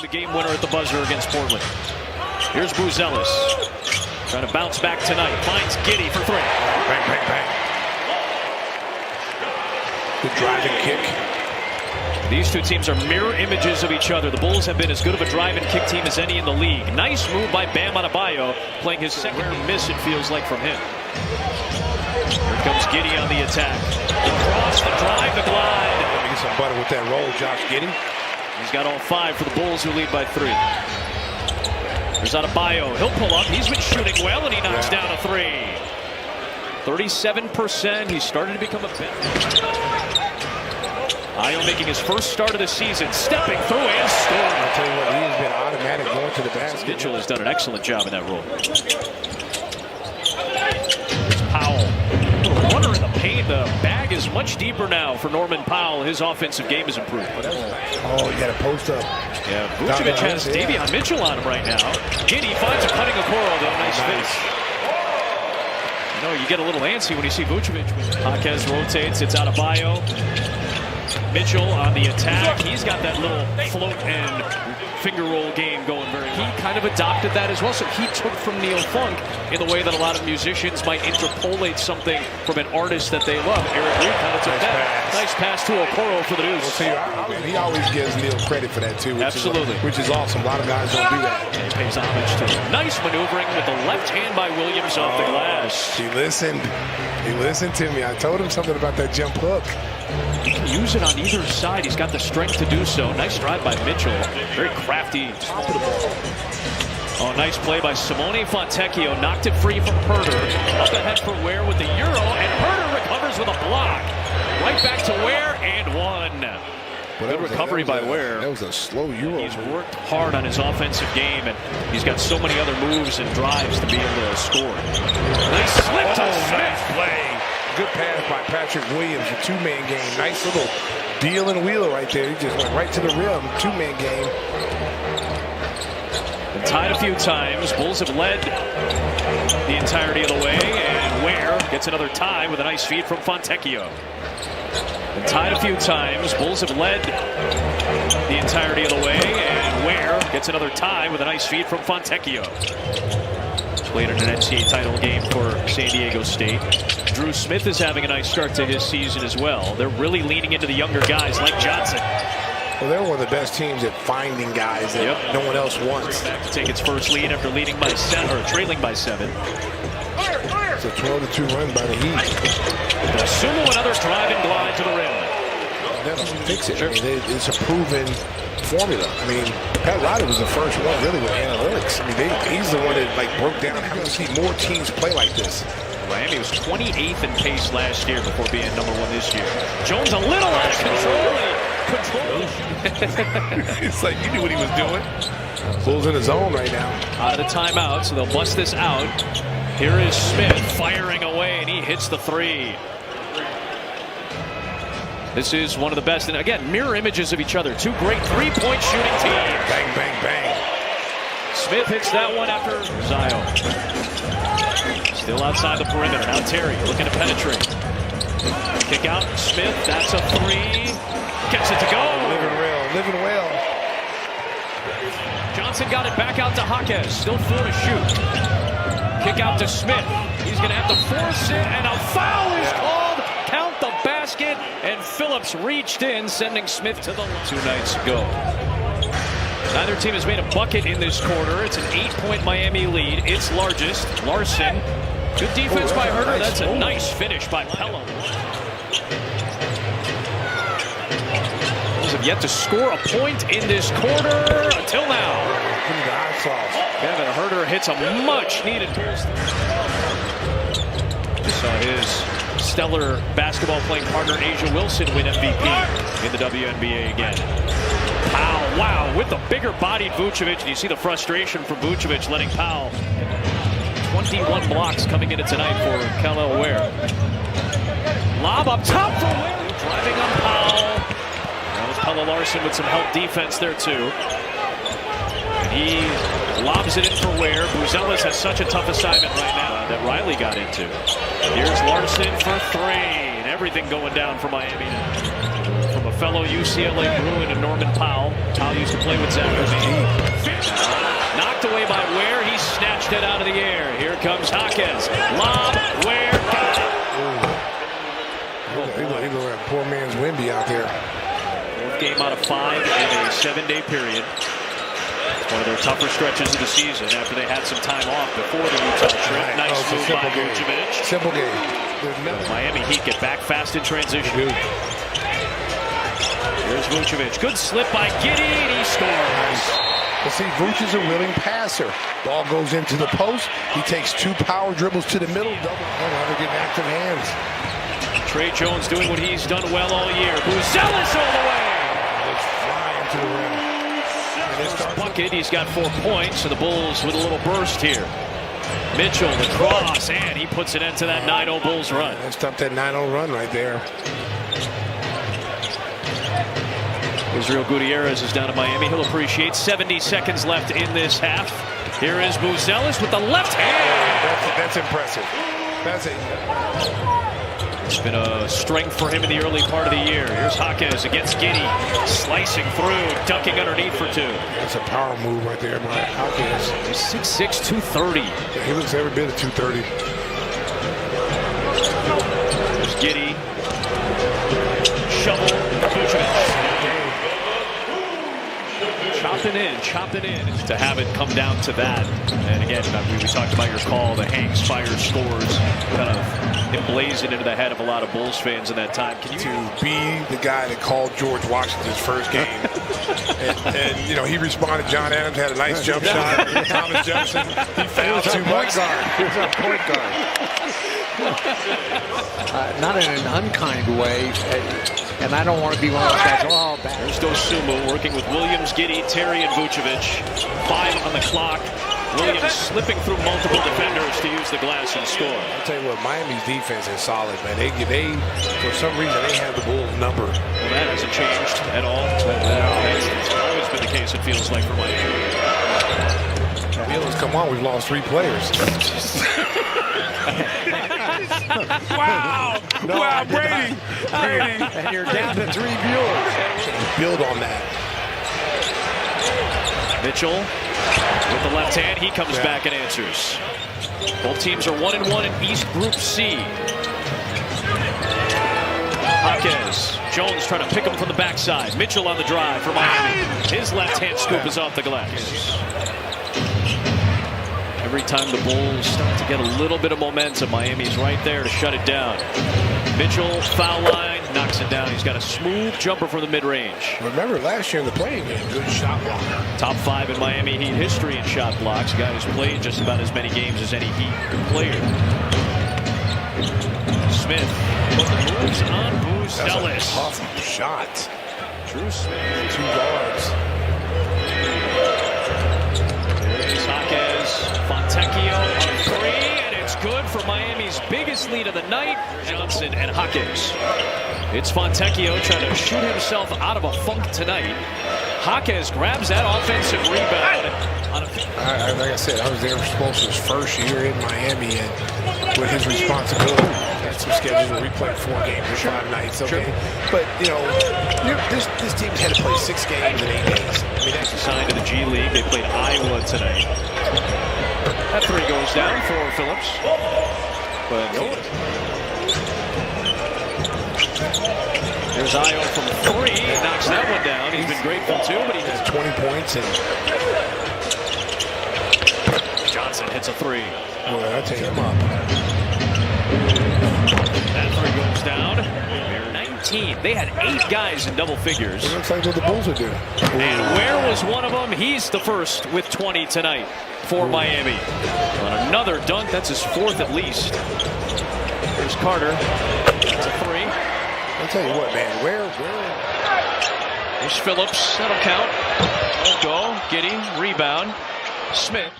the game winner at the buzzer against Portland. Here's Buzelis. Trying to bounce back tonight. Finds Giddey for three. Bang, bang, bang. Good driving kick. These two teams are mirror images of each other. The Bulls have been as good of a drive and kick team as any in the league. Nice move by Bam Adebayo, playing his second miss, it feels like, from him. Here comes Giddey on the attack. Across the drive, the glide. Let me get some butter with that roll, Josh Giddey. He's got all 5 for the Bulls, who lead by 3. There's Adebayo. He'll pull up. He's been shooting well, and he knocks down a 3. 37%. He's started to become a bit. Ayo making his first start of the season, stepping through and scoring. I'll tell you what, he has been automatic going to the basket. Mitchell has done an excellent job in that role. Here's Powell. A runner in the paint. The bag is much deeper now for Norman Powell. His offensive game has improved. Oh, you got to post up. Yeah, Vucevic has Davion Mitchell on him right now. Giddey finds a cutting Okoro, though. Nice finish. You know, you get a little antsy when you see Vucevic. Jaquez rotates. It's Adebayo. Mitchell on the attack. He's got that little float and finger roll game going very well. He kind of adopted that as well, so he took from Neil Funk in the way that a lot of musicians might interpolate something from an artist that they love. Eric Reed kind of took that. Nice pass to Okoro for the deuce. Well, see, he always gives Neil credit for that, too. Absolutely. Which is awesome. A lot of guys don't do that. And he pays homage to it. Nice maneuvering with the left hand by Williams off the glass. He listened. He listened to me. I told him something about that jump hook. He can use it on either side. He's got the strength to do so. Nice drive by Mitchell. Very crafty. Top of the ball. Oh, nice play by Simone Fontecchio. Knocked it free from Herter. Up ahead for Ware with the Euro, and Herter recovers with a block. Right back to Ware, and one. Good recovery by Ware. That was a slow Euro. He's worked hard on his offensive game, and he's got so many other moves and drives to be able to score. Nice slip to Smith. Nice play. Good pass by Patrick Williams, a two-man game. Nice little deal and wheeler right there. He just went right to the rim. Two-man game. Been tied a few times. Bulls have led the entirety of the way, and Ware gets another tie with a nice feed from Fontecchio. Been tied a few times. Bulls have led the entirety of the way, and Ware gets another tie with a nice feed from Fontecchio. Played in an NCAA title game for San Diego State. Drew Smith is having a nice start to his season as well. They're really leaning into the younger guys like Johnson. Well, they're one of the best teams at finding guys that no one else wants. Back to take its first lead after leading by 7 or trailing by 7. It's a 12-2 run by the Heat. Sumo another drive and glide to the rim. That doesn't fix it. I mean, it's a proven formula. I mean, Pat Riley was the first one really with analytics. I mean, he's the one that broke down how to see more teams play like this. Miami was 28th in pace last year before being #1 this year. Jones a little out of control. It's like you knew what he was doing. Bulls in the zone right now. Out of the timeout, so they'll bust this out. Here is Smith firing away, and he hits the 3. This is one of the best, and again, mirror images of each other. Two great three-point shooting teams. Bang, bang, bang. Smith hits that one after Zio. Still outside the perimeter. Now Terry looking to penetrate. Kick out. Smith. That's a 3. Gets it to go. Living well. Living well. Johnson got it back out to Jaquez. Still 4 to shoot. Kick out to Smith. He's going to have to force it, and a foul is called. Count the basket, and Phillips reached in, sending Smith to the line 2 nights ago. Neither team has made a bucket in this quarter. It's an 8-point Miami lead. Its largest. Larson. Good defense by Herter. That's a nice finish by Pelham. Bulls have yet to score a point in this quarter until now. Kevin Herter hits a much-needed burst. Just saw his stellar basketball playing partner Asia Wilson win MVP in the WNBA again. Powell, wow, with the bigger-bodied Vucevic, and you see the frustration from Vucevic letting Powell. 21 blocks coming into tonight for Kel'el Ware. Lob up top for Ware, driving on Powell. That was Pelle Larsson with some help defense there too. And he lobs it in for Ware. Buzelis has such a tough assignment right now that Riley got into. Here's Larsson for 3, and everything going down for Miami now. from a fellow UCLA Bruin and Norman Powell. Powell used to play with Zach LaVine. Knocked away by Ware. He snatched it out of the air. Here comes Jaquez. Lob. Ware. Got it. He's a poor man's Wemby out there. Fourth game out of 5 in a 7-day period. One of their tougher stretches of the season after they had some time off before the Utah trip. Nice move by Vucevic. Simple game. Miami Heat get back fast in transition. Here's Vucevic. Good slip by Giddey, and he scores. But see, Vuce is a willing passer. Ball goes into the post. He takes 2 power dribbles to the middle. Double. They're getting active hands. Trey Jones doing what he's done well all year. Buzelis all the way. It's flying to the rim. Bucket. He's got 4 points. So the Bulls with a little burst here. Mitchell, the cross, and he puts it into that 9-0 Bulls run. That stopped that 9-0 run right there. Israel Gutierrez is down to Miami. He'll appreciate 70 seconds left in this half. Here is Buzelis with the left hand. That's impressive. That's it. It's been a strength for him in the early part of the year. Here's Jaquez against Giddey. Slicing through, ducking underneath for 2. That's a power move right there by Jaquez. He's 6'6", 230. He looks every bit of 230. There's Giddey. Shovel. Vucevic. Chopping in. To have it come down to that. And again, we talked about your call, the Hanks fire scores kind of emblazoned into the head of a lot of Bulls fans in that time. Can you to be the guy that called George Washington's first game? and you know, he responded. John Adams had a nice jump shot. Thomas Jefferson, he fouled too much. He was a point guard. Not in an unkind way. And I don't want to be one of those guys. Oh, bad. There's Dosunmu working with Williams, Giddey, Terry, and Vucevic. 5 on the clock. Williams slipping through multiple defenders to use the glass and score. I'll tell you what, Miami's defense is solid, man. They for some reason, they have the Bulls number. Well, that hasn't changed at all. That's always been the case, it feels like, for Miami. Come on, we've lost 3 players. Wow! No, wow, Brady! And you're down to 3 viewers. Build on that. Mitchell with the left hand. He comes back and answers. Both teams are 1-1 in East Group C. Jaquez. Jones trying to pick him from the backside. Mitchell on the drive for Miami. His left hand scoop is off the glass. Every time the Bulls start to get a little bit of momentum, Miami's right there to shut it down. Mitchell, foul line, knocks it down. He's got a smooth jumper from the mid-range. Remember last year in the playing game, good shot blocker. Top 5 in Miami Heat history in shot blocks. A guy who's played just about as many games as any Heat player. Smith moves on Buzelis. Tough shot. Drew Smith. 2 guards. There's Jaquez. Fontecchio on 3, and it's good for Miami's biggest lead of the night. Johnson and Jaquez. It's Fontecchio trying to shoot himself out of a funk tonight. Jaquez grabs that offensive rebound. Like I said, I was there for Spoelstra's first year in Miami, and with his responsibility, had some schedules where we played 4 games or 5 nights. Okay, but you know, this team's had to play 6 games in 8 days. I mean, that's Signed to the G League. They played Iowa tonight. That 3 goes down for Phillips. But there's Io from 3. Knocks that one down. He's been grateful too, but he has 20 points, and Johnson hits a 3. well, I take him up. That 3 goes down. They're 19. They had 8 guys in double figures. It looks like what the Bulls are doing. And Ware was one of them. He's the first with 20 tonight for Miami. On another dunk, that's his 4th at least. There's Carter. That's a 3. I'll tell you what, man. Where? There's Phillips. That'll count. Won't go. Giddey. Rebound. Smith.